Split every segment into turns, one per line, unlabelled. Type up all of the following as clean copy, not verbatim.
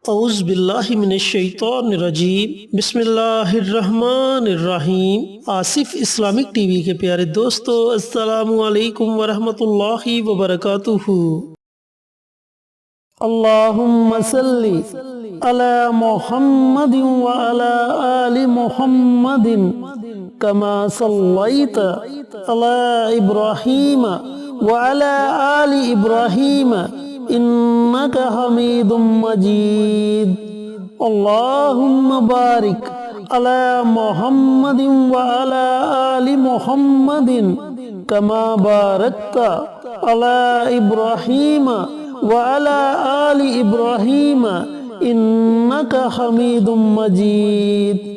اعوذ باللہ من الشیطان الرجیم بسم اللہ الرحمن الرحیم۔ آصف اسلامک ٹی وی کے پیارے دوستو، السلام علیکم ورحمۃ اللہ وبرکاتہ۔ اللہم صلی علی محمد وعلی آل محمد کما صلیت علی ابراہیم وعلی آل ابراہیم انک حمید مجید۔ اللہم بارک علی محمد وعلی آل محمد کما بارکت علی ابراہیم وعلی آل ابراہیم انک حمید مجید۔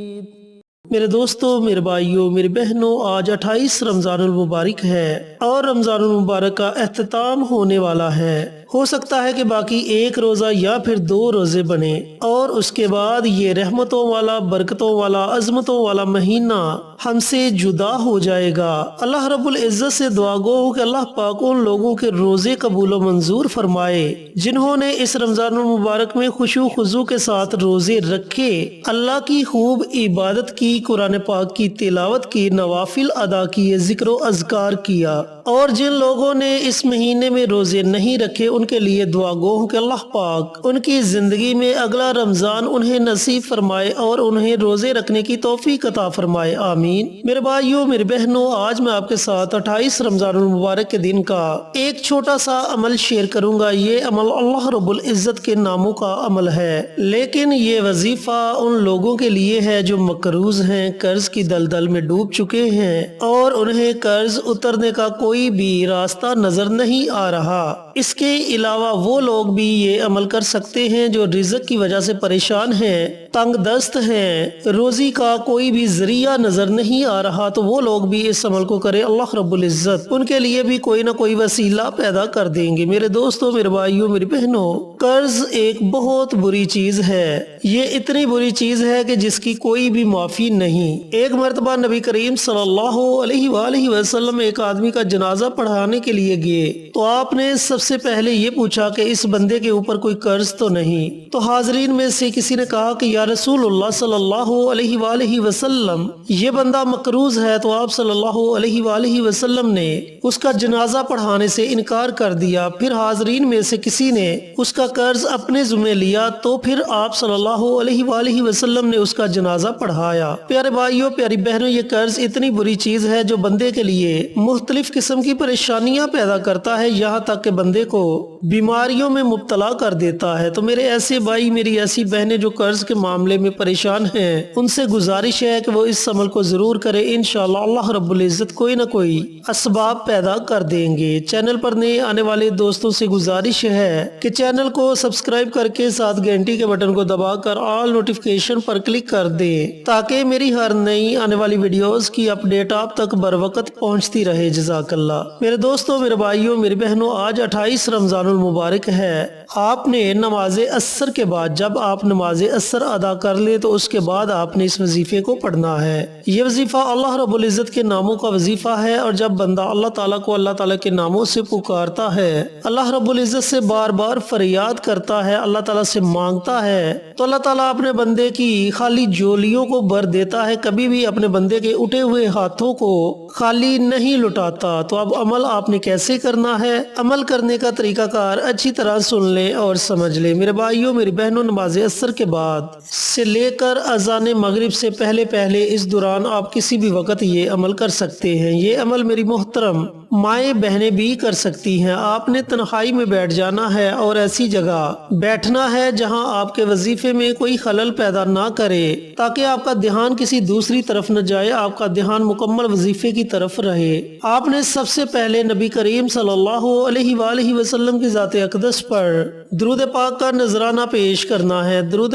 میرے دوستو، میرے بھائیوں، میری بہنوں، آج 28 رمضان المبارک ہے اور رمضان المبارک کا اختتام ہونے والا ہے۔ ہو سکتا ہے کہ باقی ایک روزہ یا پھر 2 روزے بنے اور اس کے بعد یہ رحمتوں والا، برکتوں والا، عظمتوں والا مہینہ ہم سے جدا ہو جائے گا۔ اللہ رب العزت سے دعا گو ہو کہ اللہ پاک ان لوگوں کے روزے قبول و منظور فرمائے جنہوں نے اس رمضان المبارک میں خشوع و خضوع کے ساتھ روزے رکھے، اللہ کی خوب عبادت کی، قرآن پاک کی تلاوت کی، نوافل ادا کیے، ذکر و اذکار کیا۔ اور جن لوگوں نے اس مہینے میں روزے نہیں رکھے ان کے لیے دعا گو ہوں کہ اللہ پاک ان کی زندگی میں اگلا رمضان انہیں نصیب فرمائے اور انہیں روزے رکھنے کی توفیق عطا فرمائے، آمین۔ میرے بھائیوں، میرے بہنوں، آج میں آپ کے ساتھ 28 رمضان المبارک کے دن کا ایک چھوٹا سا عمل شیئر کروں گا۔ یہ عمل اللہ رب العزت کے ناموں کا عمل ہے، لیکن یہ وظیفہ ان لوگوں کے لیے ہے جو مقروض ہیں، قرض کی دلدل میں ڈوب چکے ہیں اور انہیں قرض اترنے کا کوئی بھی راستہ نظر نہیں آ رہا۔ اس کے علاوہ وہ لوگ بھی یہ عمل کر سکتے ہیں جو رزق کی وجہ سے پریشان ہیں، تنگ دست ہیں، روزی کا کوئی بھی ذریعہ نظر نہیں آ رہا، تو وہ لوگ بھی اس عمل کو کرے۔ اللہ رب العزت ان کے لیے بھی کوئی نہ کوئی وسیلہ پیدا کر دیں گے۔ میرے دوستوں، میرے بھائیوں، میری بہنوں، قرض ایک بہت بری چیز ہے۔ یہ اتنی بری چیز ہے کہ جس کی کوئی بھی معافی نہیں۔ ایک مرتبہ نبی کریم صلی اللہ علیہ وآلہ وسلم ایک آدمی کا جنازہ پڑھانے کے لیے گئے تو آپ نے سب سے پہلے یہ پوچھا کہ اس بندے کے اوپر کوئی قرض تو نہیں؟ تو حاضرین میں سے کسی نے کہا کہ یا رسول اللہ صلی اللہ علیہ وآلہ وسلم، یہ بندہ مقروض ہے۔ تو آپ صلی اللہ علیہ وآلہ وسلم نے اس کا جنازہ پڑھانے سے انکار کر دیا۔ پھر حاضرین میں سے کسی نے اس کا قرض اپنے ذمہ لیا تو پھر آپ صلی اللہ علیہ وآلہ وسلم نے اس کا جنازہ پڑھایا۔ پیارے بھائیوں، پیاری بہنوں، یہ قرض اتنی بری چیز ہے جو بندے کے لیے مختلف قسم کی پریشانیاں پیدا کرتا ہے، یہاں تک کہ بندے کو بیماریوں میں مبتلا کر دیتا ہے۔ تو میرے ایسے بھائی، میری ایسی بہنیں جو قرض کے معاملے میں پریشان ہیں، ان سے گزارش ہے کہ وہ اس عمل کو ضرور کرے۔ انشاءاللہ اللہ رب العزت کوئی نہ کوئی اسباب پیدا کر دیں گے۔ چینل پر نئے آنے والے دوستوں سے گزارش ہے کہ چینل کو سبسکرائب کر کے ساتھ گھنٹی کے بٹن کو دبا کر آل نوٹیفیکیشن پر کلک کر دیں تاکہ میری ہر نئی آنے والی ویڈیوز کی اپڈیٹ آپ تک بر وقت پہنچتی رہے۔ جزاک اللہ۔ میرے دوستوں، میرے بھائیوں، میری بہنوں، آج 28 رمضان المبارک ہے۔ آپ نے نماز عصر کے بعد، جب آپ نماز عصر ادا کر لیں تو اس کے بعد آپ نے اس وظیفے کو پڑھنا ہے۔ یہ وظیفہ اللہ رب العزت کے ناموں کا وظیفہ ہے، اور جب بندہ اللہ تعالیٰ کو اللہ تعالیٰ کے ناموں سے پکارتا ہے، اللہ رب العزت سے بار بار فریاد کرتا ہے، اللہ تعالیٰ سے مانگتا ہے، تو اللہ تعالیٰ اپنے بندے کی خالی جولیوں کو بھر دیتا ہے، کبھی بھی اپنے بندے کے اٹھے ہوئے ہاتھوں کو خالی نہیں لٹاتا۔ تو اب عمل آپ نے کیسے کرنا ہے؟ عمل کرنے کا طریقہ کار اچھی طرح سن لیں اور سمجھ لیں۔ میرے بھائیوں، میری بہنوں، نماز عصر کے بعد سے لے کر اذان مغرب سے پہلے اس دوران آپ کسی بھی وقت یہ عمل کر سکتے ہیں۔ یہ عمل میری محترم مائیں بہنیں بھی کر سکتی ہیں۔ آپ نے تنہائی میں بیٹھ جانا ہے اور ایسی جگہ بیٹھنا ہے جہاں آپ کے وظیفے میں کوئی خلل پیدا نہ کرے، تاکہ آپ کا دھیان کسی دوسری طرف نہ جائے، آپ کا دھیان مکمل وظیفے کی طرف رہے۔ آپ نے سب سے پہلے نبی کریم صلی اللہ علیہ وآلہ وسلم کی ذات اقدس پر درود پاک کا نذرانہ پیش کرنا ہے۔ درود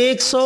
100